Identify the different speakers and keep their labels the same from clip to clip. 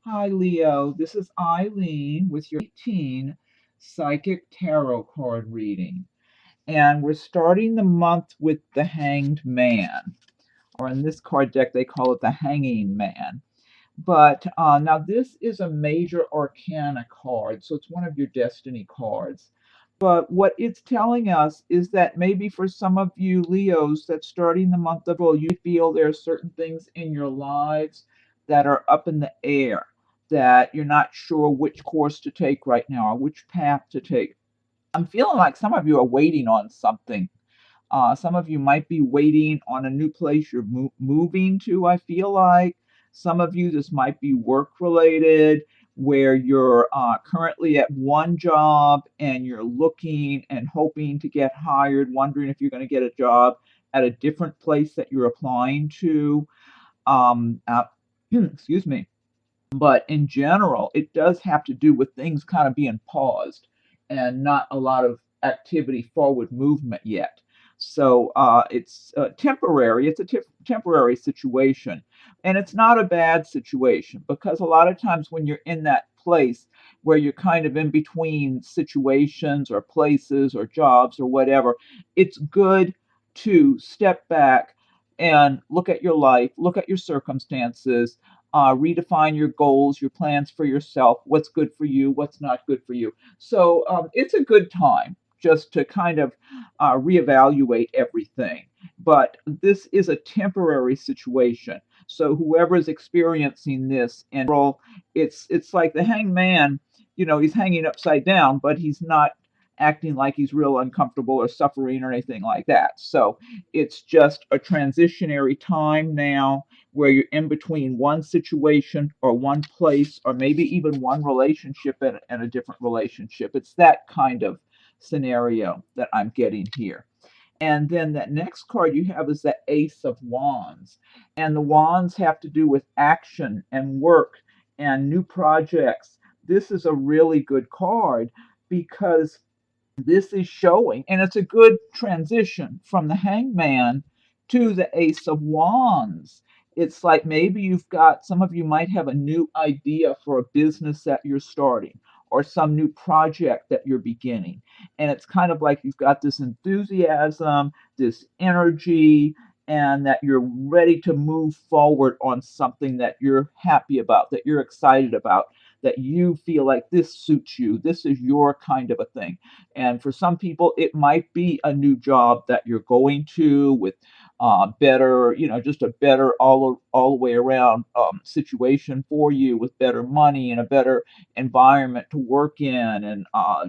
Speaker 1: Hi, Leo. This is Eileen with your 18 Psychic Tarot card reading. And we're starting the month with the Hanged Man, or in this card deck, they call it the Hanging Man. But now this is a major arcana card, so it's one of your destiny cards. But what it's telling us is that maybe for some of you Leos that starting the month of April, you feel there are certain things in your lives that are up in the air, that you're not sure which course to take right now or which path to take. I'm feeling like some of you are waiting on something. Some of you might be waiting on a new place you're moving to, I feel like. Some of you, this might be work related, where you're currently at one job and you're looking and hoping to get hired, wondering if you're going to get a job at a different place that you're applying to. Uh, excuse me. But in general, it does have to do with things kind of being paused and not a lot of activity, forward movement yet. So it's temporary. It's a temporary situation. And it's not a bad situation because a lot of times when you're in that place where you're kind of in between situations or places or jobs or whatever, it's good to step back and look at your life, look at your circumstances, redefine your goals, your plans for yourself, what's good for you, what's not good for you. So it's a good time just to kind of reevaluate everything. But this is a temporary situation. So whoever is experiencing this, and it's like the hanged man. He's hanging upside down, but he's not acting like he's real uncomfortable or suffering or anything like that. So it's just a transitionary time now where you're in between one situation or one place or maybe even one relationship and a different relationship. It's that kind of scenario that I'm getting here. And then that next card you have is the Ace of Wands. And the wands have to do with action and work and new projects. This is a really good card because this is showing, and it's a good transition from the hangman to the ace of wands. It's like maybe you've got, some of you might have a new idea for a business that you're starting or some new project that you're beginning, and it's kind of like you've got this enthusiasm, this energy, and that you're ready to move forward on something that you're happy about, that you're excited about, that you feel like this suits you, this is your kind of a thing. And for some people, it might be a new job that you're going to with better, just a better all the way around situation for you with better money and a better environment to work in, and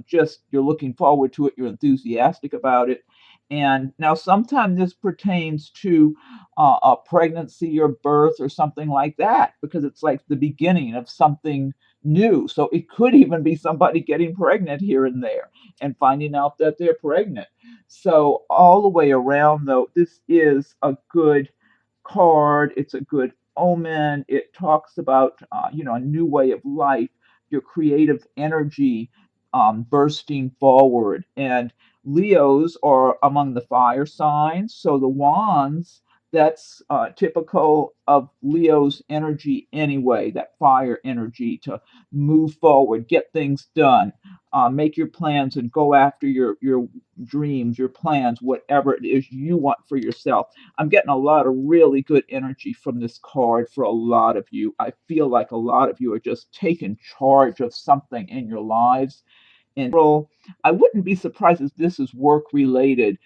Speaker 1: just you're looking forward to it. You're enthusiastic about it. And now, sometimes this pertains to a pregnancy or birth or something like that, because it's like the beginning of something new. So it could even be somebody getting pregnant here and there and finding out that they're pregnant. So, all the way around, though, this is a good card. It's a good omen. It talks about, a new way of life, your creative energy bursting forward. And Leos are among the fire signs. So, the wands, that's typical of Leo's energy anyway, that fire energy to move forward, get things done, make your plans and go after your dreams, your plans, whatever it is you want for yourself. I'm getting a lot of really good energy from this card for a lot of you. I feel like a lot of you are just taking charge of something in your lives. In general, I wouldn't be surprised if this is work related,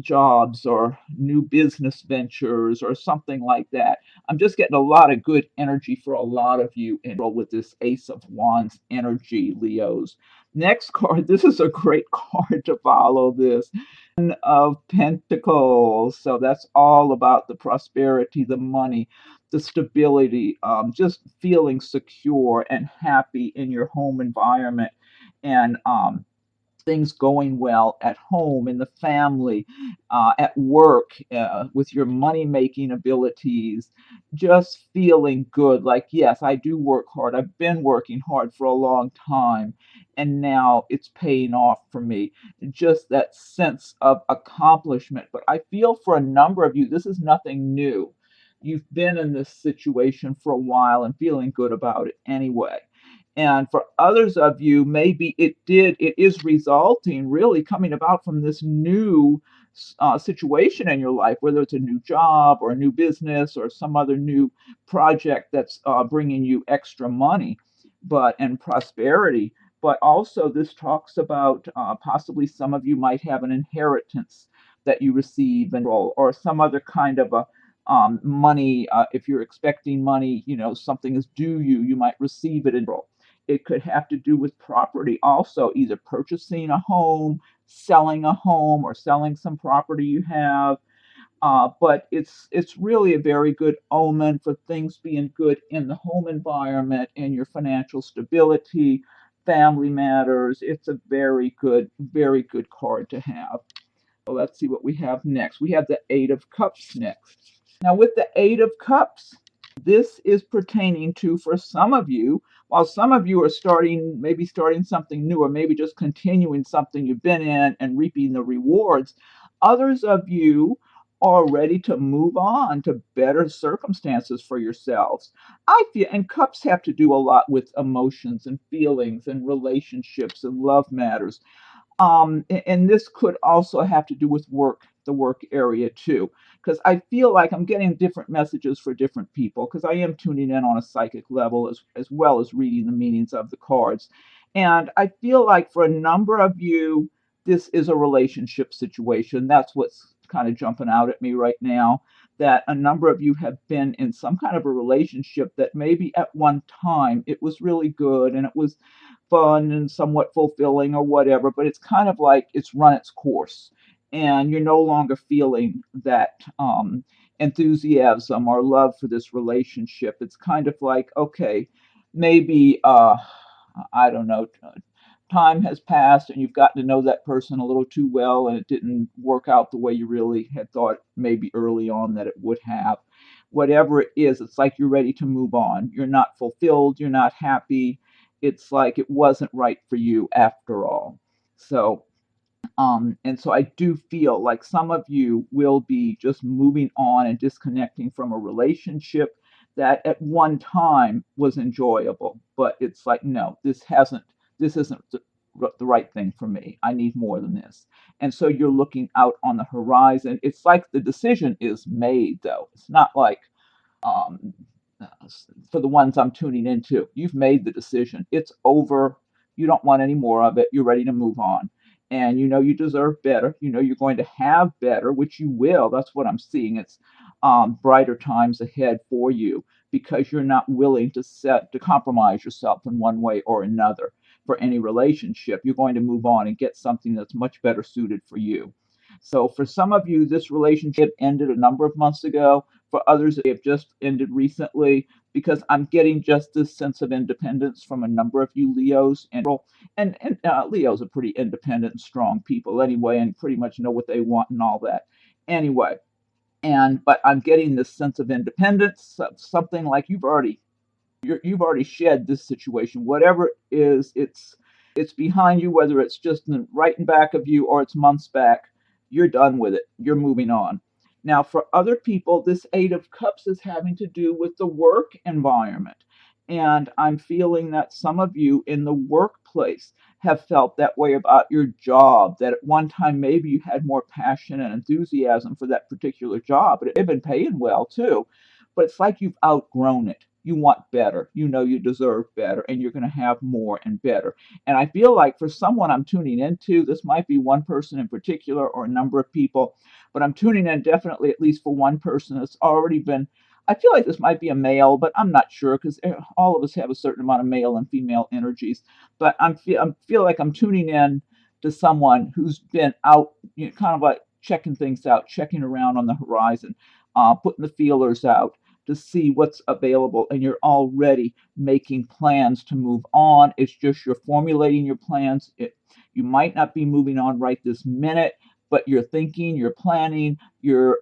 Speaker 1: jobs or new business ventures or something like that. I'm just getting a lot of good energy for a lot of you in with this Ace of Wands energy, Leos. Next card, this is a great card to follow this. Of Pentacles. So that's all about the prosperity, the money, the stability, just feeling secure and happy in your home environment, and things going well at home, in the family, at work, with your money making abilities, just feeling good. Like, yes, I do work hard. I've been working hard for a long time, and now it's paying off for me. Just that sense of accomplishment. But I feel for a number of you, this is nothing new. you've been in this situation for a while and feeling good about it anyway. And for others of you, maybe it is resulting, really coming about from this new situation in your life, whether it's a new job or a new business or some other new project that's bringing you extra money, but and prosperity. But also, this talks about possibly some of you might have an inheritance that you receive and or some other kind of a money. If you're expecting money, something is due you, you might receive it in roll. It could have to do with property also, either purchasing a home, selling a home, or selling some property you have. But it's really a very good omen for things being good in the home environment and your financial stability, family matters. It's a very good card to have. So let's see what we have next. We have the Eight of Cups next. Now, with the Eight of Cups, this is pertaining to, for some of you, while some of you are maybe starting something new, or maybe just continuing something you've been in and reaping the rewards, others of you are ready to move on to better circumstances for yourselves. I feel, and cups have to do a lot with emotions and feelings and relationships and love matters. And this could also have to do with work, the work area too, because I feel like I'm getting different messages for different people, because I am tuning in on a psychic level as well as reading the meanings of the cards. And I feel like for a number of you, this is a relationship situation. That's what's kind of jumping out at me right now. That a number of you have been in some kind of a relationship that maybe at one time it was really good and it was fun and somewhat fulfilling or whatever, but it's kind of like it's run its course and you're no longer feeling that enthusiasm or love for this relationship. It's kind of like, okay, maybe, I don't know, time has passed and you've gotten to know that person a little too well and it didn't work out the way you really had thought maybe early on that it would have. Whatever it is, it's like you're ready to move on. You're not fulfilled, you're not happy. It's like it wasn't right for you after all. So and so I do feel like some of you will be just moving on and disconnecting from a relationship that at one time was enjoyable, but it's like, no, this isn't the right thing for me. I need more than this. And so you're looking out on the horizon. It's like the decision is made, though. It's not like, um, for the ones I'm tuning into, you've made the decision. It's over. You don't want any more of it. You're ready to move on. And you know you deserve better. You know you're going to have better, which you will. That's what I'm seeing. It's brighter times ahead for you because you're not willing to compromise yourself in one way or another for any relationship. You're going to move on and get something that's much better suited for you. So for some of you, this relationship ended a number of months ago. For others, it have just ended recently because I'm getting just this sense of independence from a number of you Leos, and Leos are pretty independent and strong people anyway, and pretty much know what they want and all that. Anyway, but I'm getting this sense of independence, something like you've already shed this situation. Whatever it is, it's behind you, whether it's just right in back of you or it's months back. You're done with it. You're moving on. Now, for other people, this Eight of Cups is having to do with the work environment. And I'm feeling that some of you in the workplace have felt that way about your job, that at one time maybe you had more passion and enthusiasm for that particular job, but it had been paying well too. But it's like you've outgrown it. You want better. You know you deserve better, and you're going to have more and better. And I feel like for someone I'm tuning into, this might be one person in particular or a number of people, but I'm tuning in definitely at least for one person that's already been. I feel like this might be a male, but I'm not sure because all of us have a certain amount of male and female energies. But I feel like I'm tuning in to someone who's been out, kind of like checking things out, checking around on the horizon, putting the feelers out to see what's available, and you're already making plans to move on. It's just you're formulating your plans. You might not be moving on right this minute, but you're thinking, you're planning, you're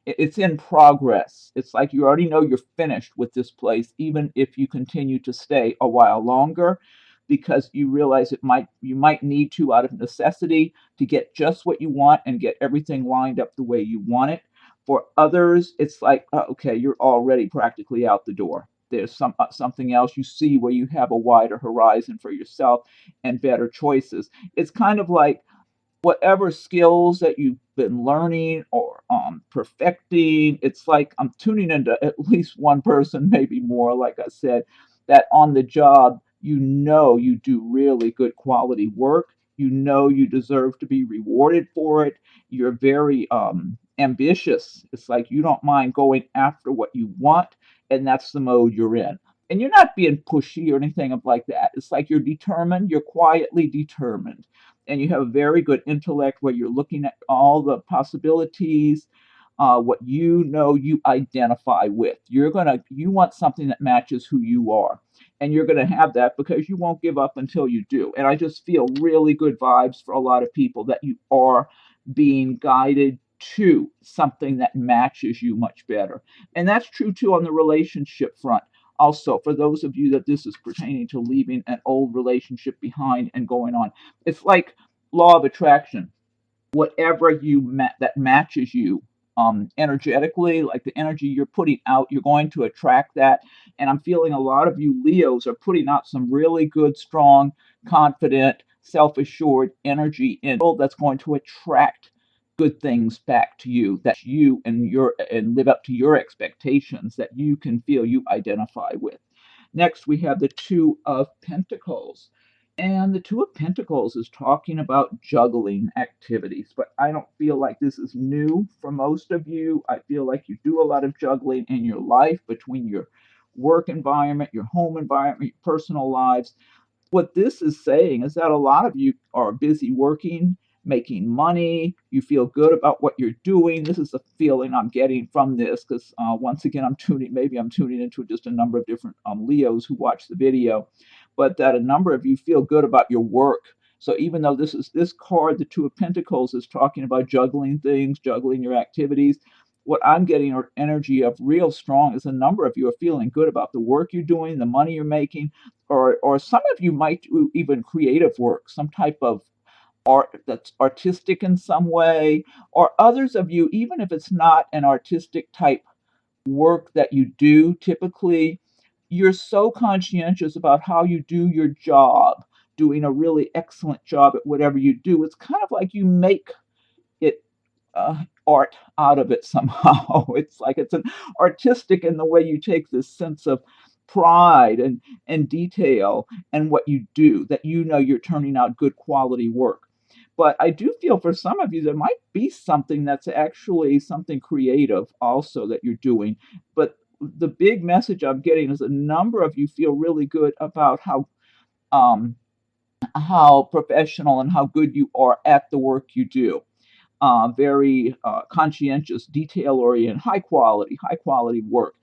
Speaker 1: it's in progress. It's like you already know you're finished with this place, even if you continue to stay a while longer, because you realize you might need to out of necessity to get just what you want and get everything lined up the way you want it. For others, it's like, okay, you're already practically out the door. There's something else you see where you have a wider horizon for yourself and better choices. It's kind of like whatever skills that you've been learning or perfecting. It's like I'm tuning into at least one person, maybe more, like I said, that on the job, you know you do really good quality work. You know you deserve to be rewarded for it. You're very ambitious. It's like you don't mind going after what you want, and that's the mode you're in. And you're not being pushy or anything like that. It's like you're determined, you're quietly determined, and you have a very good intellect where you're looking at all the possibilities, what you know you identify with. You want something that matches who you are, and you're gonna have that because you won't give up until you do. And I just feel really good vibes for a lot of people that you are being guided to something that matches you much better. And that's true too on the relationship front. Also, for those of you that this is pertaining to leaving an old relationship behind and going on, it's like law of attraction. Whatever that matches you energetically, like the energy you're putting out, you're going to attract that. And I'm feeling a lot of you Leos are putting out some really good, strong, confident, self-assured energy in that's going to attract good things back to you, that you and live up to your expectations, that you can feel you identify with. Next, we have the Two of Pentacles. And the Two of Pentacles is talking about juggling activities, but I don't feel like this is new for most of you. I feel like you do a lot of juggling in your life between your work environment, your home environment, your personal lives. What this is saying is that a lot of you are busy working, making money. You feel good about what you're doing. This is the feeling I'm getting from this because once again, maybe I'm tuning into just a number of different Leos who watch the video, but that a number of you feel good about your work. So even though this card, the Two of Pentacles, is talking about juggling things, juggling your activities, what I'm getting or energy of real strong is a number of you are feeling good about the work you're doing, the money you're making, or some of you might do even creative work, some type of art that's artistic in some way, or others of you, even if it's not an artistic type work that you do typically, you're so conscientious about how you do your job, doing a really excellent job at whatever you do. It's kind of like you make it art out of it somehow. It's like it's an artistic in the way you take this sense of pride and detail and what you do, that you know you're turning out good quality work. But I do feel for some of you there might be something that's actually something creative also that you're doing. But the big message I'm getting is a number of you feel really good about um, how professional and how good you are at the work you do, very conscientious, detail oriented, high quality work.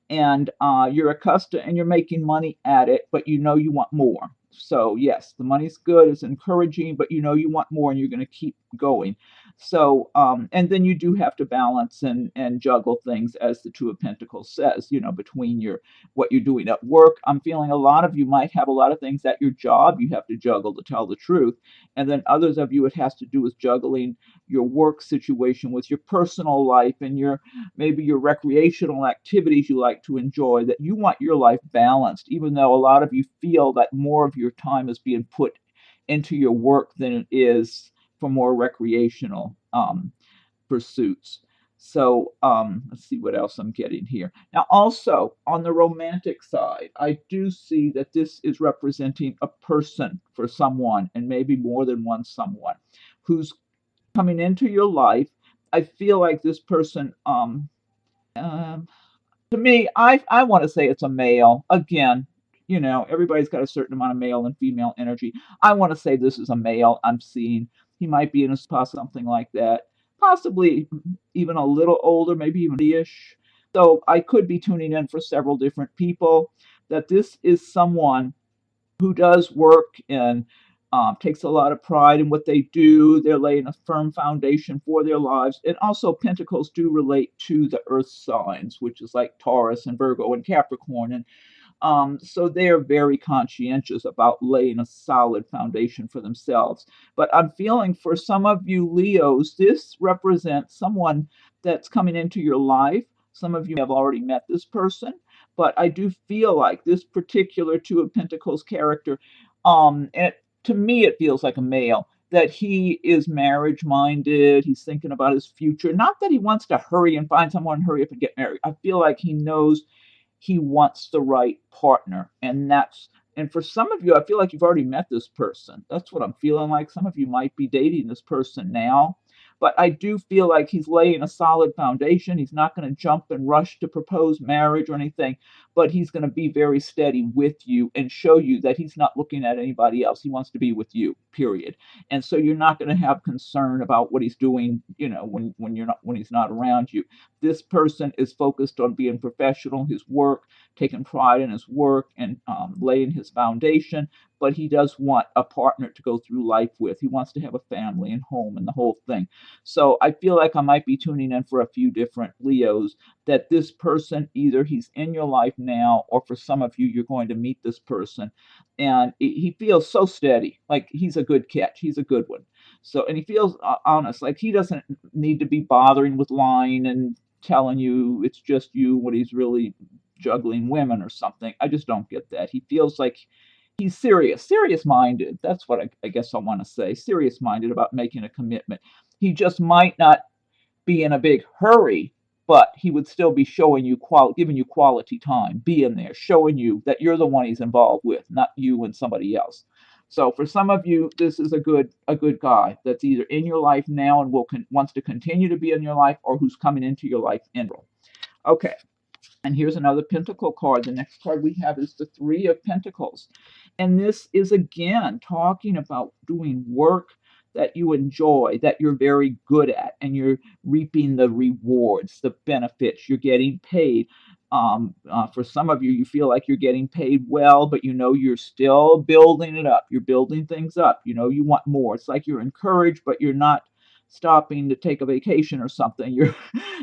Speaker 1: And you're accustomed and you're making money at it, but you know you want more. So, yes, the money's good, it's encouraging, but you know you want more and you're going to keep going. So, and then you do have to balance and juggle things, as the Two of Pentacles says, between what you're doing at work. I'm feeling a lot of you might have a lot of things at your job you have to juggle, to tell the truth. And then others of you, it has to do with juggling your work situation with your personal life and maybe your recreational activities you like to enjoy, that you want your life balanced, even though a lot of you feel that more of your time is being put into your work than it is for more recreational pursuits. So let's see what else I'm getting here. Now, also on the romantic side, I do see that this is representing a person for someone, and maybe more than one someone, who's coming into your life. I feel like this person, um, to me, I want to say it's a male. Again, everybody's got a certain amount of male and female energy. I want to say this is a male I'm seeing. He might be in a spot, something like that. Possibly even a little older, maybe even ish. So I could be tuning in for several different people. That this is someone who does work and takes a lot of pride in what they do. They're laying a firm foundation for their lives. And also, Pentacles do relate to the earth signs, which is like Taurus and Virgo and Capricorn. And so they are very conscientious about laying a solid foundation for themselves. But I'm feeling for some of you Leos, this represents someone that's coming into your life. Some of you have already met this person, but I do feel like this particular Two of Pentacles character, and to me, it feels like a male, that he is marriage minded. He's thinking about his future. Not that he wants to hurry and find someone, hurry up and get married. I feel like he knows he wants the right partner. And for some of you, I feel like you've already met this person. That's what I'm feeling like. Some of you might be dating this person now. But I do feel like he's laying a solid foundation. He's not going to jump and rush to propose marriage or anything, but he's going to be very steady with you and show you that he's not looking at anybody else. He wants to be with you, period. And so you're not going to have concern about what he's doing, when he's not around you. This person is focused on being professional, his work, taking pride in his work, and laying his foundation. But he does want a partner to go through life with. He wants to have a family and home and the whole thing. So I feel like I might be tuning in for a few different Leos, that this person, either he's in your life now, or for some of you, you're going to meet this person. And he feels so steady, like he's a good catch. He's a good one. So, and he feels honest, like he doesn't need to be bothering with lying and telling you it's just you when he's really juggling women or something. I just don't get that. He feels like he's serious minded. That's what I guess I want to say. Serious minded about making a commitment. He just might not be in a big hurry, but he would still be showing you giving you quality time, being there, showing you that you're the one he's involved with, not you and somebody else. So for some of you, this is a good guy that's either in your life now and wants to continue to be in your life, or who's coming into your life in. Okay. And here's another Pentacle card. The next card we have is the Three of Pentacles. And this is again talking about doing work that you enjoy, that you're very good at, and you're reaping the rewards, the benefits, you're getting paid. For some of you, you feel like you're getting paid well, but you're still building it up. You're building things up. You want more. It's like you're encouraged, but you're not stopping to take a vacation or something.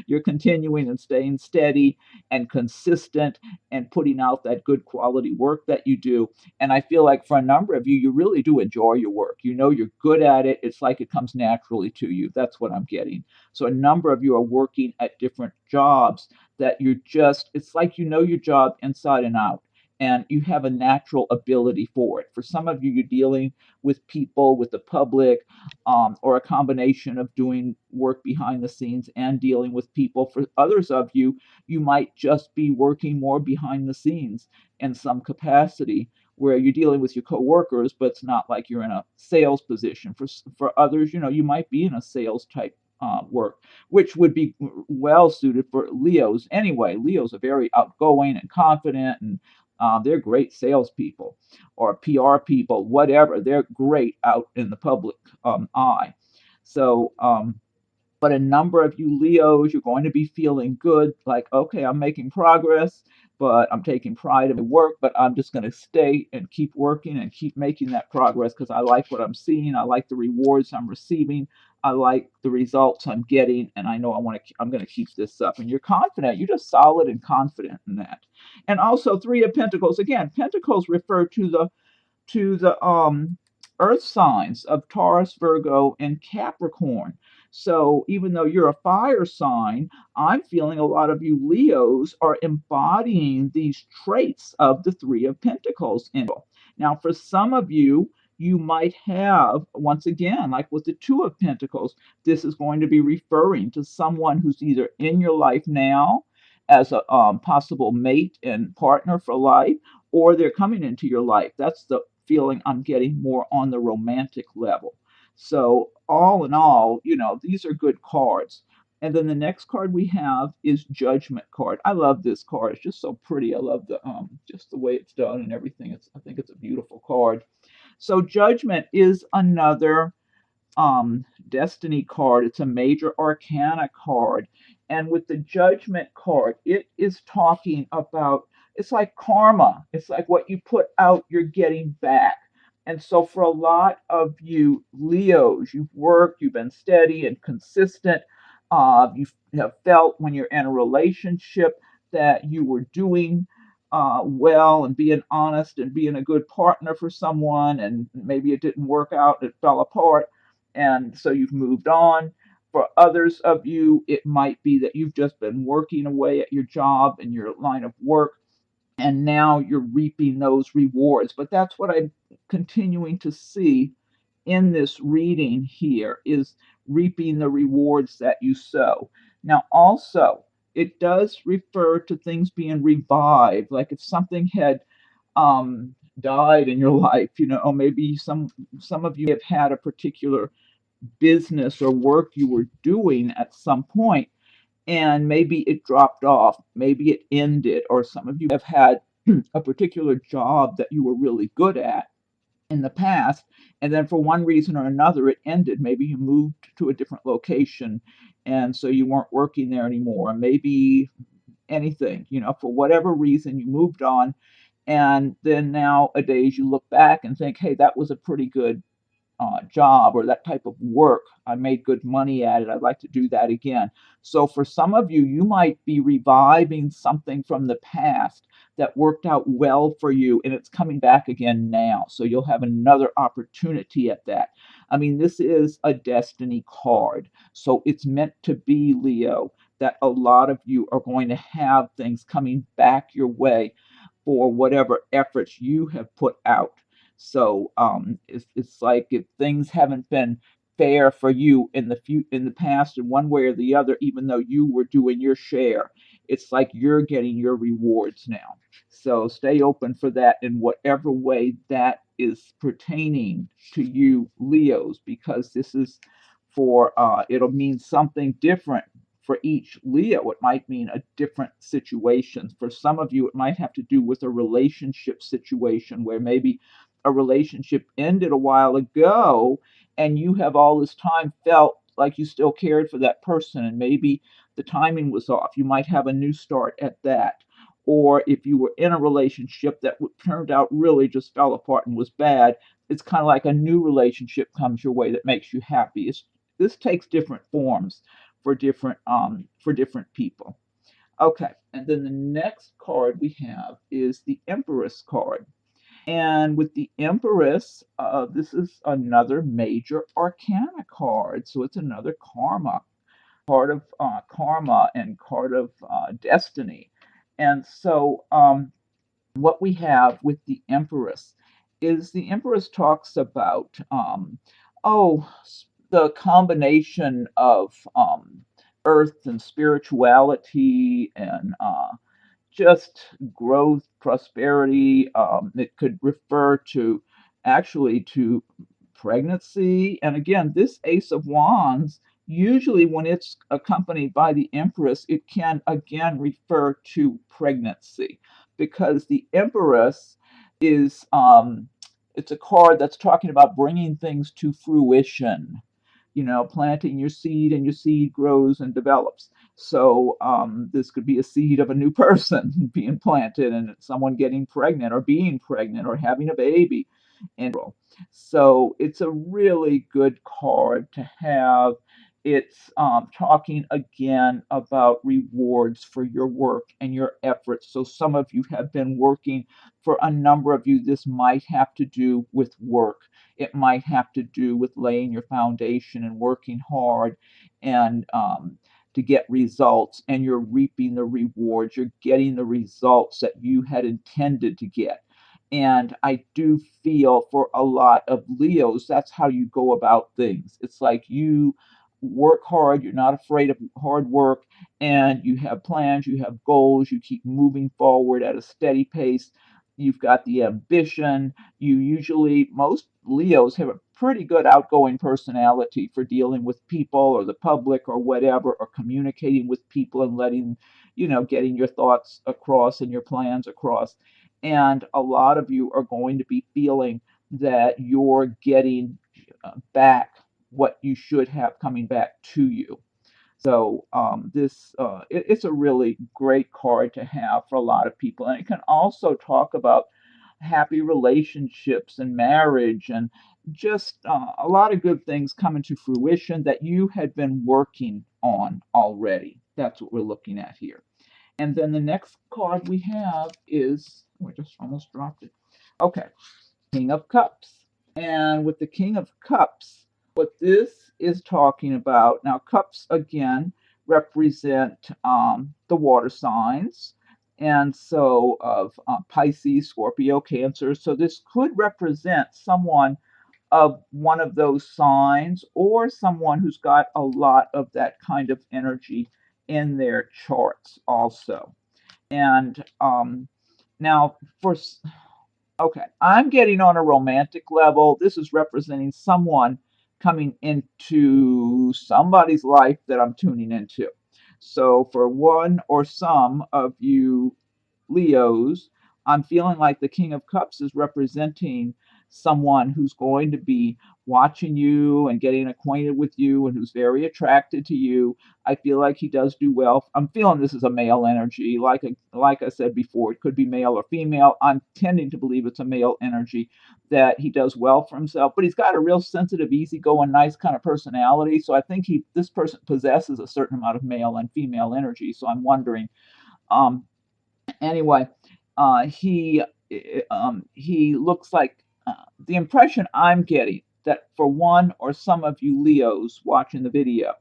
Speaker 1: You're continuing and staying steady and consistent and putting out that good quality work that you do. And I feel like for a number of you, you really do enjoy your work. You're good at it. It's like it comes naturally to you. That's what I'm getting. So a number of you are working at different jobs that it's like your job inside and out. And you have a natural ability for it. For some of you, you're dealing with people, with the public, or a combination of doing work behind the scenes and dealing with people. For others of you, you might just be working more behind the scenes in some capacity, where you're dealing with your coworkers, but it's not like you're in a sales position. For others, you might be in a sales type work, which would be well suited for Leos anyway. Leos are very outgoing and confident, and they're great salespeople or PR people, whatever. They're great out in the public eye. So, but a number of you Leos, you're going to be feeling good, like, okay, I'm making progress, but I'm taking pride in my work, but I'm just going to stay and keep working and keep making that progress because I like what I'm seeing. I like the rewards I'm receiving. I like the results I'm getting, and I know I'm going to keep this up. And you're confident. You're just solid and confident in that. And also, Three of Pentacles. Again, Pentacles refer to the earth signs of Taurus, Virgo, and Capricorn. So even though you're a fire sign, I'm feeling a lot of you Leos are embodying these traits of the Three of Pentacles. Now, for some of you, you might have, once again, like with the Two of Pentacles, this is going to be referring to someone who's either in your life now as a possible mate and partner for life, or they're coming into your life. That's the feeling I'm getting more on the romantic level. So all in all, these are good cards. And then the next card we have is Judgment card. I love this card. It's just so pretty. I love the just the way it's done and everything. I think it's a beautiful card. So Judgment is another destiny card. It's a major arcana card. And with the Judgment card, it is talking about, it's like karma. It's like what you put out, you're getting back. And so for a lot of you Leos, you've worked, you've been steady and consistent. You have felt when you're in a relationship that you were doing well and being honest and being a good partner for someone, and maybe it didn't work out, it fell apart, and so you've moved on. For others of you, it might be that you've just been working away at your job and your line of work, and now you're reaping those rewards. But that's what I'm continuing to see in this reading here, is reaping the rewards that you sow. Now, also, it does refer to things being revived, like if something had died in your life, or maybe some of you have had a particular business or work you were doing at some point, and maybe it dropped off, maybe it ended, or some of you have had a particular job that you were really good at in the past, and then for one reason or another it ended. Maybe you moved to a different location, and so you weren't working there anymore. Maybe anything, for whatever reason you moved on, and then nowadays you look back and think, hey, that was a pretty good job, or that type of work. I made good money at it. I'd like to do that again. So for some of you, you might be reviving something from the past that worked out well for you, and it's coming back again now. So you'll have another opportunity at that. I mean, this is a destiny card. So it's meant to be, Leo, that a lot of you are going to have things coming back your way for whatever efforts you have put out. So it's like if things haven't been fair for you in the past in one way or the other, even though you were doing your share, it's like you're getting your rewards now. So stay open for that in whatever way that is pertaining to you, Leos, because this is for it'll mean something different for each Leo. It might mean a different situation. For some of you, it might have to do with a relationship situation where maybe a relationship ended a while ago, and you have all this time felt like you still cared for that person, and maybe the timing was off. You might have a new start at that. Or if you were in a relationship that turned out really just fell apart and was bad, it's kind of like a new relationship comes your way that makes you happy. This takes different forms for different people. Okay, and then the next card we have is the Empress card. And with the Empress, this is another major arcana card. So it's another karma, part of karma and part of destiny. And so what we have with the Empress is the Empress talks about, oh, the combination of earth and spirituality and just growth, prosperity. It could refer to actually to pregnancy. And again, this Ace of Wands, usually when it's accompanied by the Empress, it can again refer to pregnancy, because the Empress is it's a card that's talking about bringing things to fruition, planting your seed, and your seed grows and develops. So this could be a seed of a new person being planted, and someone getting pregnant or being pregnant or having a baby. And so it's a really good card to have. It's talking again about rewards for your work and your efforts. So some of you have been working. For a number of you, this might have to do with work. It might have to do with laying your foundation and working hard, and to get results, and you're reaping the rewards. You're getting the results that you had intended to get. And I do feel for a lot of Leos, that's how you go about things. It's like you work hard, you're not afraid of hard work, and you have plans, you have goals, you keep moving forward at a steady pace. You've got the ambition. Most Leos have a pretty good outgoing personality for dealing with people or the public or whatever, or communicating with people and getting your thoughts across and your plans across. And a lot of you are going to be feeling that you're getting back what you should have coming back to you. So it's a really great card to have for a lot of people, and it can also talk about happy relationships and marriage, and just a lot of good things coming to fruition that you had been working on already. That's what we're looking at here. And then the next card we have is, we just almost dropped it. Okay, King of Cups. And with the King of Cups, what this is talking about, now cups again represent the water signs, and so of Pisces, Scorpio, Cancer. So this could represent someone of one of those signs or someone who's got a lot of that kind of energy in their charts also. And now for okay, I'm getting on a romantic level. This is representing someone coming into somebody's life that I'm tuning into. So for one or some of you Leos, I'm feeling like the King of Cups is representing someone who's going to be watching you and getting acquainted with you and who's very attracted to you. I feel like he does do well. I'm feeling this is a male energy. Like I said before, it could be male or female. I'm tending to believe it's a male energy, that he does well for himself, but he's got a real sensitive, easygoing, nice kind of personality. So I think this person possesses a certain amount of male and female energy. So I'm wondering, um, anyway, he looks like, the impression I'm getting that for one or some of you Leos watching the video,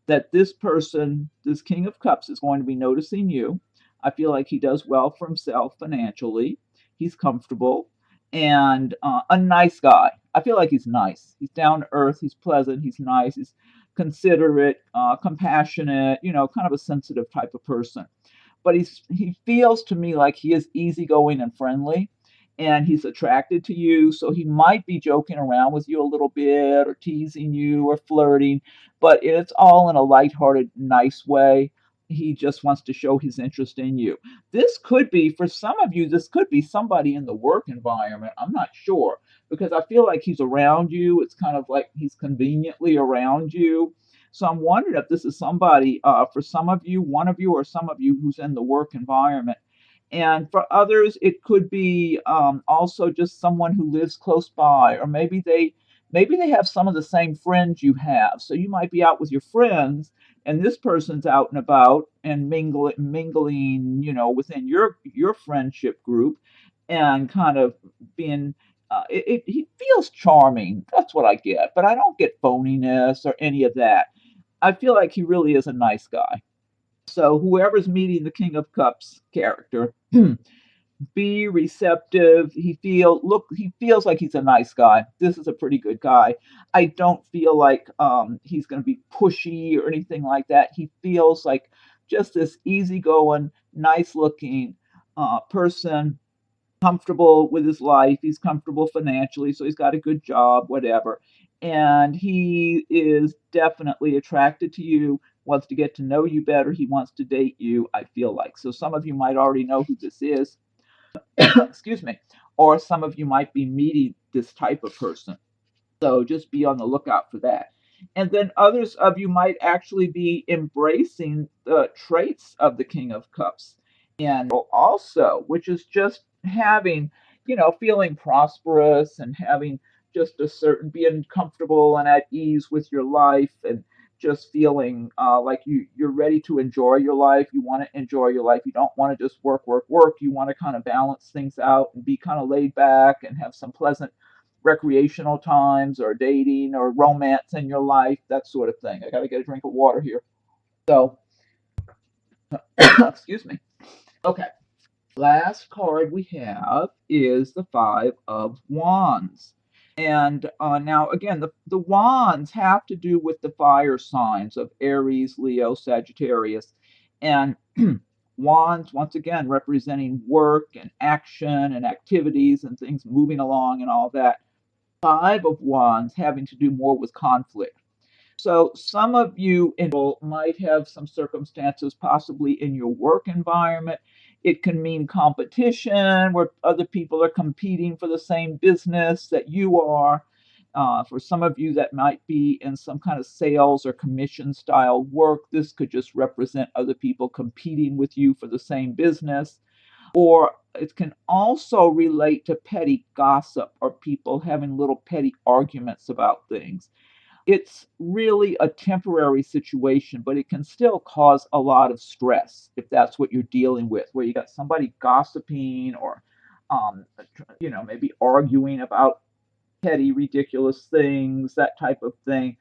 Speaker 1: that this person, this King of Cups, is going to be noticing you. I feel like he does well for himself financially. He's comfortable and a nice guy. I feel like he's nice. He's down to earth. He's pleasant. He's nice. He's considerate, compassionate. Kind of a sensitive type of person, but he feels to me like he is easygoing and friendly, and he's attracted to you. So he might be joking around with you a little bit, or teasing you, or flirting, but it's all in a lighthearted, nice way. He just wants to show his interest in you. This could be, for some of you, this could be somebody in the work environment. I'm not sure, because I feel like he's around you. It's kind of like he's conveniently around you. So I'm wondering if this is somebody, for some of you, one of you, or some of you who's in the work environment. And for others, it could be also just someone who lives close by, or maybe they have some of the same friends you have. So you might be out with your friends, and this person's out and about and mingling, within your friendship group, and kind of being. He feels charming. That's what I get, but I don't get phoniness or any of that. I feel like he really is a nice guy. So whoever's meeting the King of Cups character, be receptive. He feels like he's a nice guy. This is a pretty good guy. I don't feel like he's going to be pushy or anything like that. He feels like just this easygoing, nice looking person, comfortable with his life. He's comfortable financially, so he's got a good job, whatever. And he is definitely attracted to you, wants to get to know you better. He wants to date you, I feel like. So some of you might already know who this is. Excuse me. Or some of you might be meeting this type of person. So just be on the lookout for that. And then others of you might actually be embracing the traits of the King of Cups. And also, which is just having, feeling prosperous and having just being comfortable and at ease with your life, and just feeling like you're ready to enjoy your life. You want to enjoy your life. You don't want to just work, work, work. You want to kind of balance things out and be kind of laid back and have some pleasant recreational times, or dating, or romance in your life, that sort of thing. I got to get a drink of water here. So, excuse me. Okay. Last card we have is the Five of Wands. And now, again, the wands have to do with the fire signs of Aries, Leo, Sagittarius. And wands, once again, representing work and action and activities and things moving along and all that. Five of Wands having to do more with conflict. So some of you might have some circumstances possibly in your work environment. It can mean competition where other people are competing for the same business that you are. For some of you, that might be in some kind of sales or commission style work. This could just represent other people competing with you for the same business. Or it can also relate to petty gossip, or people having little petty arguments about things. It's really a temporary situation, but it can still cause a lot of stress if that's what you're dealing with, where you got somebody gossiping, or um, maybe arguing about petty, ridiculous things, that type of thing.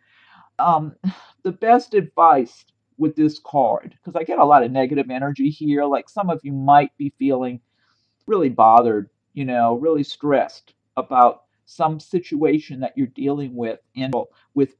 Speaker 1: um, the best advice with this card, because I get a lot of negative energy here, like some of you might be feeling really bothered, really stressed about some situation that you're dealing with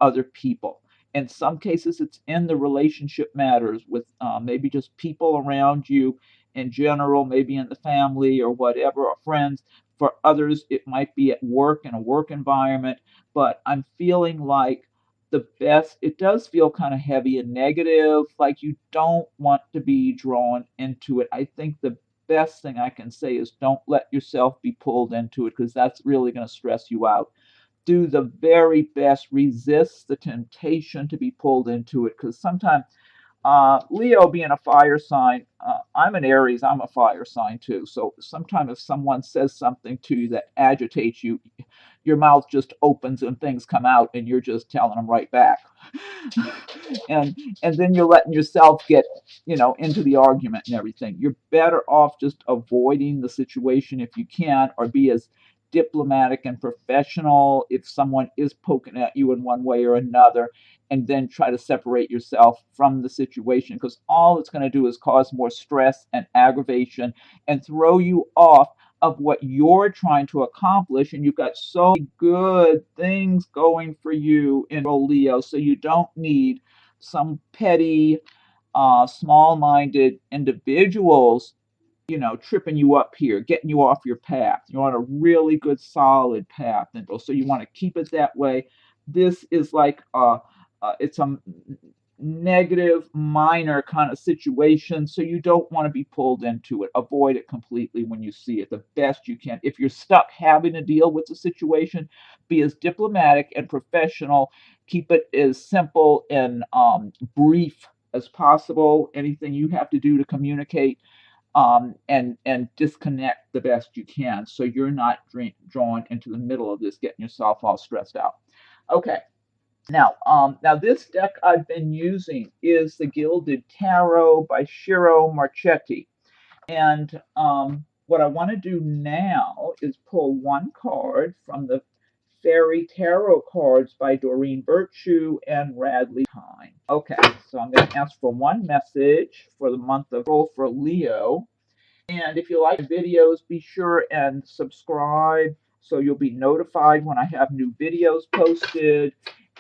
Speaker 1: other people. In some cases, it's in the relationship matters with maybe just people around you in general, maybe in the family or whatever, or friends. For others, it might be at work in a work environment, but I'm feeling like it does feel kind of heavy and negative, like you don't want to be drawn into it. I think the best thing I can say is don't let yourself be pulled into it, because that's really going to stress you out. Do the very best, resist the temptation to be pulled into it, because sometimes Leo being a fire sign, I'm an Aries, I'm a fire sign too. So sometimes if someone says something to you that agitates you, your mouth just opens and things come out and you're just telling them right back. and and then you're letting yourself get, into the argument and everything. You're better off just avoiding the situation if you can, or be as diplomatic and professional if someone is poking at you in one way or another, and then try to separate yourself from the situation, because all it's going to do is cause more stress and aggravation and throw you off of what you're trying to accomplish. And you've got so many good things going for you in Leo, so you don't need some petty, small-minded individuals, tripping you up here, getting you off your path. You're on a really good, solid path, and so you want to keep it that way. This is like it's a negative, minor kind of situation, so you don't want to be pulled into it. Avoid it completely when you see it the best you can. If you're stuck having to deal with the situation, be as diplomatic and professional. Keep it as simple and brief as possible. Anything you have to do to communicate, and disconnect the best you can, so you're not drawn into the middle of this, getting yourself all stressed out. Okay. Now this deck I've been using is the Gilded Tarot by Shiro Marchetti. And what I want to do now is pull one card from the Fairy Tarot cards by Doreen Virtue and Radley Pine. Okay, so I'm going to ask for one message for the month of April for Leo. And if you like videos, be sure and subscribe so you'll be notified when I have new videos posted.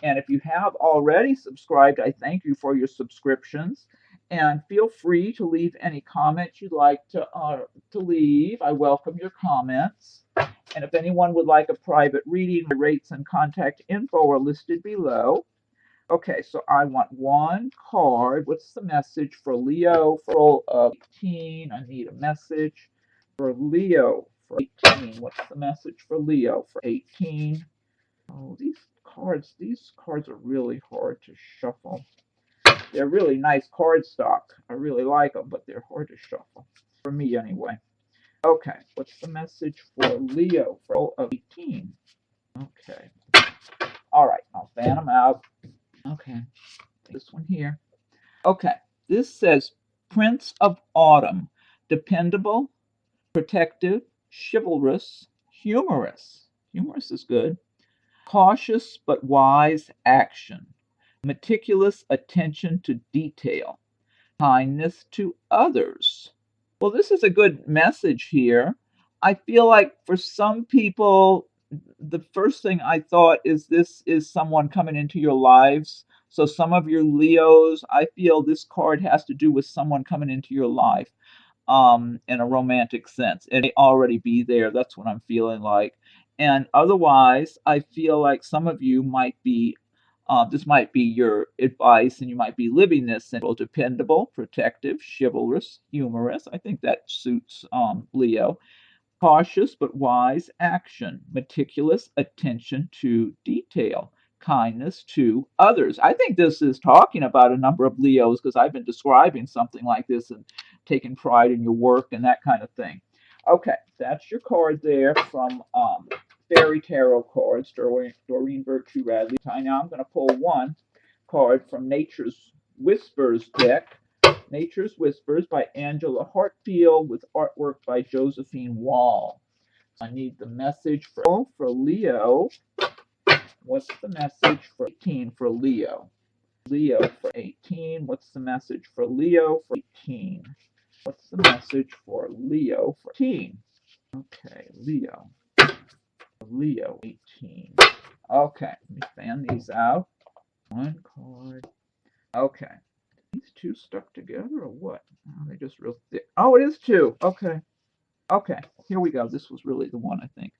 Speaker 1: And if you have already subscribed, I thank you for your subscriptions. And feel free to leave any comments you'd like to leave. I welcome your comments. And if anyone would like a private reading, my rates and contact info are listed below. Okay, so I want one card. What's the message for Leo for 18? I need a message for Leo for 18. What's the message for Leo for 18? Oh, these cards are really hard to shuffle. They're really nice card stock. I really like them, but they're hard to shuffle. For me, anyway. Okay, what's the message for Leo for 18? Okay. All right, I'll fan them out. Okay, this one here. Okay, this says Prince of Autumn, dependable, protective, chivalrous, humorous. Humorous is good. Cautious but wise action, meticulous attention to detail, kindness to others. Well, this is a good message here. I feel like for some people, the first thing I thought is this is someone coming into your lives. So, some of your Leos, I feel this card has to do with someone coming into your life, in a romantic sense. It may already be there. That's what I'm feeling like. And otherwise, I feel like some of you might be, this might be your advice, and you might be living this and dependable, protective, chivalrous, humorous. I think that suits Leo. Cautious but wise action, meticulous attention to detail, kindness to others. I think this is talking about a number of Leos, because I've been describing something like this and taking pride in your work and that kind of thing. Okay, that's your card there from Fairy Tarot cards, Doreen Virtue Radley. Now I'm going to pull one card from Nature's Whispers deck. Nature's Whispers by Angela Hartfield with artwork by Josephine Wall. I need the message for Leo What's the message for 18 for Leo? Leo for 18. What's the message for Leo for 18? What's the message for Leo for 18? Okay, Leo 18. Okay, let me fan these out. One card. Okay. These two stuck together or what? Oh, they're just real thick. Oh, it is two. Okay. Okay. Here we go. This was really the one, I think.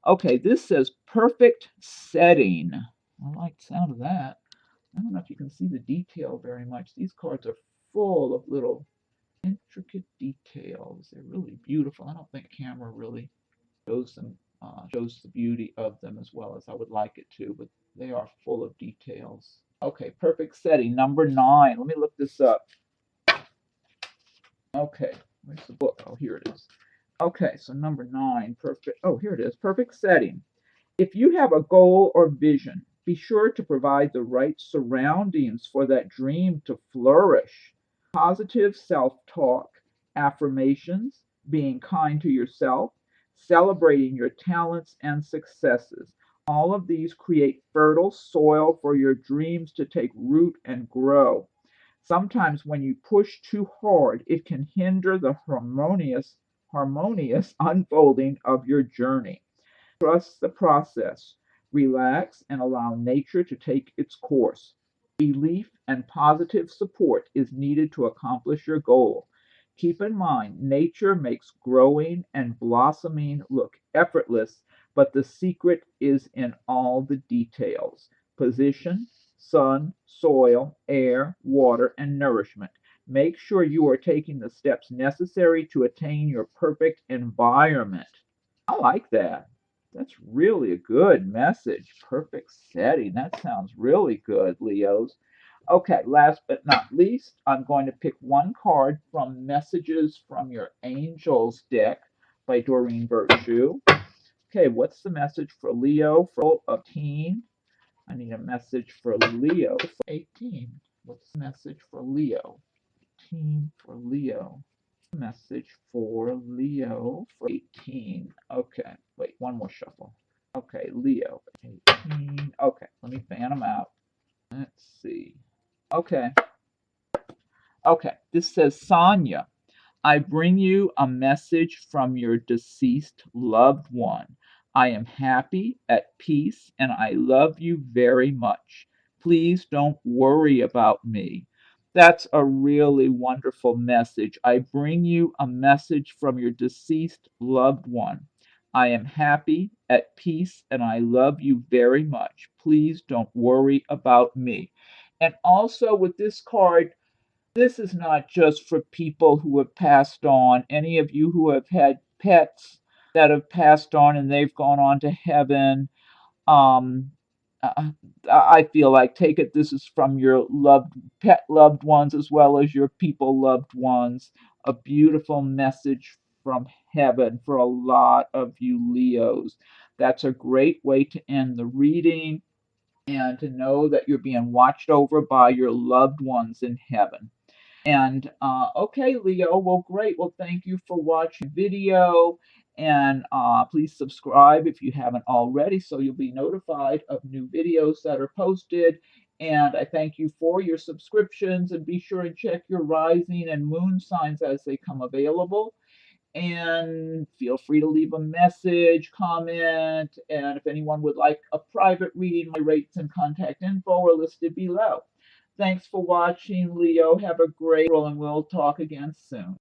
Speaker 1: Okay, this says perfect setting. I like the sound of that. I don't know if you can see the detail very much. These cards are full of little intricate details. They're really beautiful. I don't think camera really shows them, shows the beauty of them as well as I would like it to, but they are full of details. Okay, perfect setting, number 9. Let me look this up. Okay, where's the book? Oh, here it is. Okay, so number 9, perfect. Oh, here it is, perfect setting. If you have a goal or vision, be sure to provide the right surroundings for that dream to flourish. Positive self-talk, affirmations, being kind to yourself, celebrating your talents and successes. All of these create fertile soil for your dreams to take root and grow. Sometimes when you push too hard, it can hinder the harmonious unfolding of your journey. Trust the process. Relax and allow nature to take its course. Belief and positive support is needed to accomplish your goal. Keep in mind, nature makes growing and blossoming look effortless, but the secret is in all the details. Position, sun, soil, air, water, and nourishment. Make sure you are taking the steps necessary to attain your perfect environment. I like that. That's really a good message. Perfect setting. That sounds really good, Leos. Okay, last but not least, I'm going to pick one card from Messages from Your Angels deck by Doreen Virtue. Okay, what's the message for Leo for 18? I need a message for Leo for 18. What's the message for Leo? 18 for Leo. Message for Leo for 18. Okay, wait, one more shuffle. Okay, Leo, 18. Okay, let me fan them out. Let's see. Okay, okay, this says Sonia. I bring you a message from your deceased loved one. I am happy, at peace, and I love you very much. Please don't worry about me. That's a really wonderful message. I bring you a message from your deceased loved one. I am happy, at peace, and I love you very much. Please don't worry about me. And also with this card, this is not just for people who have passed on. Any of you who have had pets that have passed on and they've gone on to heaven, um, uh, I feel like take it. This is from your loved ones as well as your people loved ones. A beautiful message from heaven for a lot of you Leos. That's a great way to end the reading and to know that you're being watched over by your loved ones in heaven. And okay, Leo, well, great. Well, thank you for watching the video. And please subscribe if you haven't already so you'll be notified of new videos that are posted. And I thank you for your subscriptions. And be sure and check your rising and moon signs as they come available. And feel free to leave a message, comment, and if anyone would like a private reading, my rates and contact info are listed below. Thanks for watching, Leo. Have a great roll, and we'll talk again soon.